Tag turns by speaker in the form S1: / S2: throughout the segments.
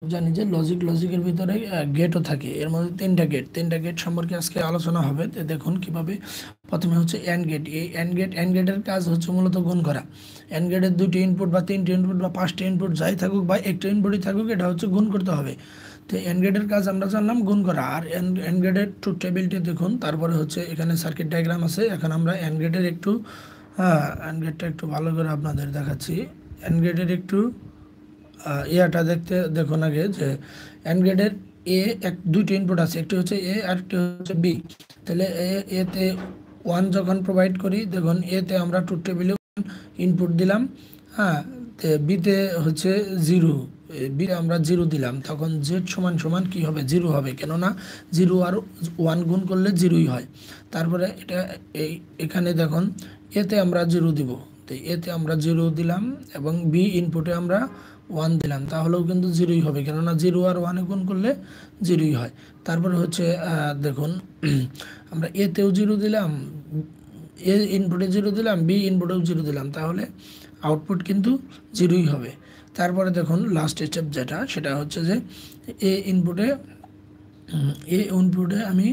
S1: জানি যে লজিকের ভিতরে গেটও থাকে, এর মধ্যে তিনটা গেট সম্পর্কে আজকে আলোচনা হবে। তো দেখুন কিভাবে। প্রথমে হচ্ছে অ্যান্ড গেট। এই অ্যান্ড গেটের কাজ হচ্ছে মূলত গুণ করা। অ্যান্ড গেটের দুটি ইনপুট বা তিনটি ইনপুট বা পাঁচটি ইনপুট যাই থাকুক বা একটা ইনপুটই থাকুক, এটা হচ্ছে গুণ করতে হবে। তো অ্যান্ড গেটের কাজ আমরা জানলাম গুণ করা। আর অ্যান্ড গেটের ট্রুথ টেবিলটি দেখুন, তারপরে হচ্ছে এখানে সার্কিট ডায়াগ্রাম আছে। এখন আমরা অ্যান্ড গেটের একটু অ্যান্ড গেটটা একটু ভালো করে আপনাদের দেখাচ্ছি। অ্যান্ড গেটের একটু ইয়াটা দেখতে দেখুন আগে, যে অ্যান্ড গেটের দুইটি ইনপুট আছে, একটি হচ্ছে এ আর একটি হচ্ছে বি। তাহলে এতে ওয়ান যখন প্রোভাইড করি, দেখুন এতে আমরা ট্রুথ টেবিলে ইনপুট দিলাম, হ্যাঁ। বিতে হচ্ছে জিরো, বিতে আমরা জিরো দিলাম, তখন জেড সমান সমান কী হবে, জিরো হবে, কেননা জিরো আর ওয়ান গুণ করলে জিরোই হয়। তারপরে এটা এখানে দেখুন এতে আমরা জিরো দিব, তো এতে আমরা জিরো দিলাম এবং বি ইনপুটে আমরা ওয়ান দিলাম, তাহলেও কিন্তু জিরোই হবে, কেননা জিরো আর ওয়ানে গুণ করলে জিরোই হয়। তারপরে হচ্ছে দেখুন আমরা এতেও জিরো দিলাম, এ ইনপুটে জিরো দিলাম, বি ইনপুটেও জিরো দিলাম, তাহলে আউটপুট কিন্তু জিরোই হবে। তারপরে দেখুন লাস্ট স্টেপ যেটা, সেটা হচ্ছে যে এ ইনপুটে আমি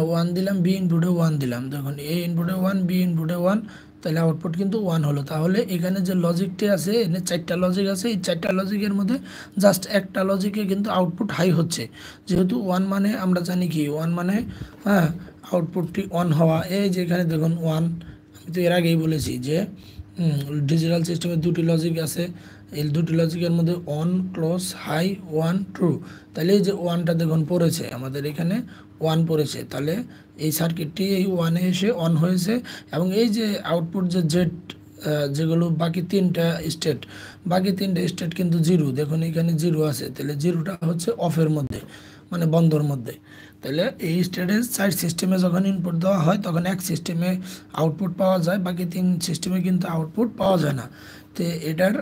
S1: ওয়ান দিলাম, বি ইনপুটে ওয়ান দিলাম, দেখুন এ ইনপুটে ওয়ান, বি ইনপুটে ওয়ান, তাহলে আউটপুট কিন্তু ওয়ান হলো। তাহলে এখানে যে লজিকটি আছে, এখানে চারটা লজিক আছে, এই চারটা লজিকের মধ্যে জাস্ট একটা লজিকে কিন্তু আউটপুট হাই হচ্ছে। যেহেতু ওয়ান মানে আমরা জানি কি, ওয়ান মানে আউটপুটটি অন হওয়া। এই যে এখানে দেখুন ওয়ান, আমি তো এর আগেই বলেছি যে ডিজিটাল সিস্টেমে দুটি লজিক আছে, এই দুটি লজিকের মধ্যে on, close, high, one, true. তাহলে এই যে ওয়ানটা দেখুন পড়েছে, আমাদের এখানে ওয়ান পড়েছে, তাহলে এই সার্কিটটি এই ওয়ানে এসে অন হয়েছে। এবং এই যে আউটপুট যে জেড, যেগুলো বাকি তিনটা স্টেট কিন্তু জিরো, দেখুন এখানে জিরো আছে, তাহলে জিরোটা হচ্ছে অফের মধ্যে, মানে বন্ধর মধ্যে। তাহলে এই স্টেটের সাইড সিস্টেমে যখন ইনপুট দেওয়া হয়, তখন এক সিস্টেমে আউটপুট পাওয়া যায়, বাকি তিন সিস্টেমে কিন্তু আউটপুট পাওয়া যায় না। তো এটার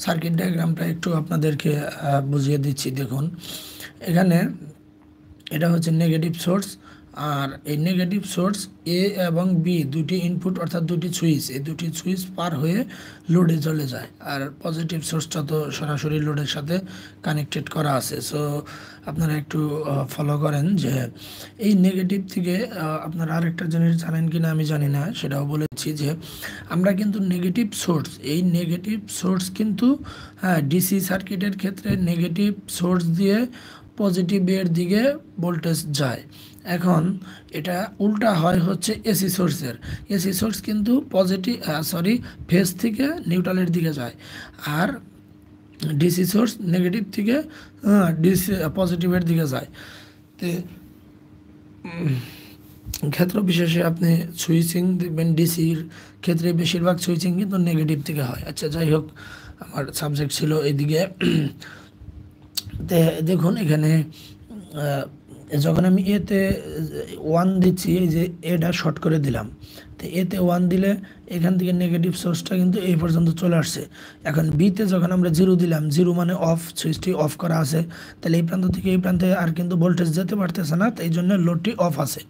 S1: সার্কিট ডায়াগ্রামটা একটু আপনাদেরকে বুঝিয়ে দিচ্ছি। দেখুন এখানে এটা হচ্ছে নেগেটিভ সোর্স, আর এই নেগেটিভ সোর্স এ এবং বি দুটি ইনপুট অর্থাৎ দুটি সুইচ, এই দুটি সুইচ পার হয়ে লোডে চলে যায়। আর পজিটিভ সোর্সটা তো সরাসরি লোডের সাথে কানেক্টেড করা আছে। সো আপনারা একটু ফলো করেন যে এই নেগেটিভ থেকে আপনারা আরেকটা জিনিস জানেন কি না আমি জানি না, সেটাও বলেছি যে আমরা কিন্তু এই নেগেটিভ সোর্স কিন্তু ডিসি সার্কিটের ক্ষেত্রে নেগেটিভ সোর্স দিয়ে পজিটিভের দিকে ভোল্টেজ যায়। এখন এটা উল্টা হয় হচ্ছে এসি সোর্স কিন্তু ফেজ থেকে নিউট্রালের দিকে যায়, আর ডিসি সোর্স নেগেটিভ থেকে ডিসি পজিটিভের দিকে যায়। তো ক্ষেত্র বিশেষে আপনি সুইচিং দেখবেন, ডিসির ক্ষেত্রে বেশিরভাগ সুইচিং কিন্তু নেগেটিভ থেকে হয়। আচ্ছা যাই হোক, আমার সাবজেক্ট ছিল এদিকে। দেখুন এখানে যখন আমি এতে ওয়ান দিচ্ছি, এই যে এটা শর্ট করে দিলাম, তো এতে ওয়ান দিলে এখান থেকে নেগেটিভ সোর্সটা কিন্তু এই পর্যন্ত চলে আসছে। এখন বিতে যখন আমরা জিরো দিলাম, জিরো মানে অফ, সুইচটি অফ করা আছে, তাহলে এই প্রান্ত থেকে এই প্রান্তে আর কিন্তু ভোল্টেজ যেতে পারতেছে না, তাই জন্য লোডটি অফ আছে।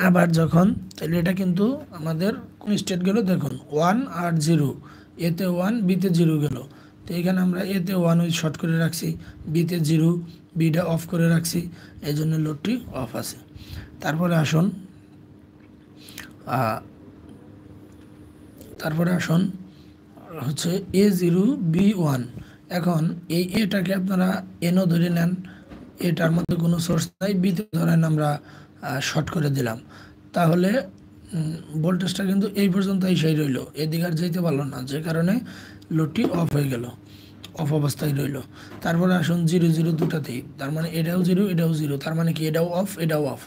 S1: আবার যখন, তাহলে এটা কিন্তু আমাদের কোন স্টেট গেল, দেখুন ওয়ান আর জিরো, এতে ওয়ান, বিতে জিরো গেল। তো এখানে আমরা এতে ওয়ান ওই শর্ট করে রাখছি, বিতে জিরো, বিটা অফ করে রাখছি, এই জন্য লোডটি অফ আছে। তারপরে আসুন হচ্ছে এ জিরো বি ওয়ান। এখন এই এটাকে আপনারা এনও ধরে নেন, এটার মধ্যে কোনো সোর্স নাই, বিতে ধরেন আমরা শর্ট করে দিলাম, তাহলে ভোল্টেজটা কিন্তু এই পর্যন্ত এসেই রইল, এদিকে আর যেতে পারলো না, যে কারণে লোডটি অফ হয়ে গেল, অফ অবস্থায় রইল। তারপরে আসুন জিরো জিরো দুটাতেই, তার মানে এটাও জিরো এটাও জিরো, তার মানে কি এটাও অফ এটাও অফ,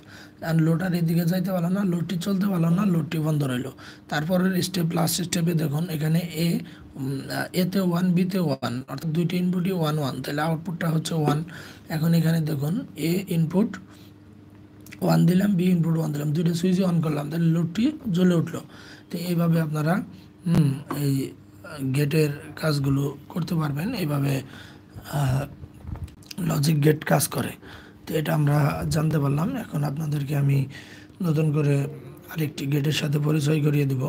S1: আর লোড আর এদিকে যাইতে পারলো না, লোডটি চলতে পারলো না, লোডটি বন্ধ রইল। তারপরের স্টেপ, লাস্ট স্টেপে দেখুন এখানে এতে ওয়ান, বিতে ওয়ান, অর্থাৎ দুইটি ইনপুটই ওয়ান ওয়ান, তাহলে আউটপুটটা হচ্ছে ওয়ান। এখন এখানে দেখুন এ ইনপুট ওয়ান দিলাম, বি ইনপুট ওয়ান দিলাম, দুইটা সুইচই অন করলাম, তাহলে লোডটি জ্বলে উঠলো। তো এইভাবে আপনারা এই গেটের কাজগুলো করতে পারবেন, এইভাবে লজিক গেট কাজ করে। তো এটা আমরা জানতে পারলাম। এখন আপনাদেরকে আমি নতুন করে আরেকটি গেটের সাথে পরিচয় করিয়ে দেব।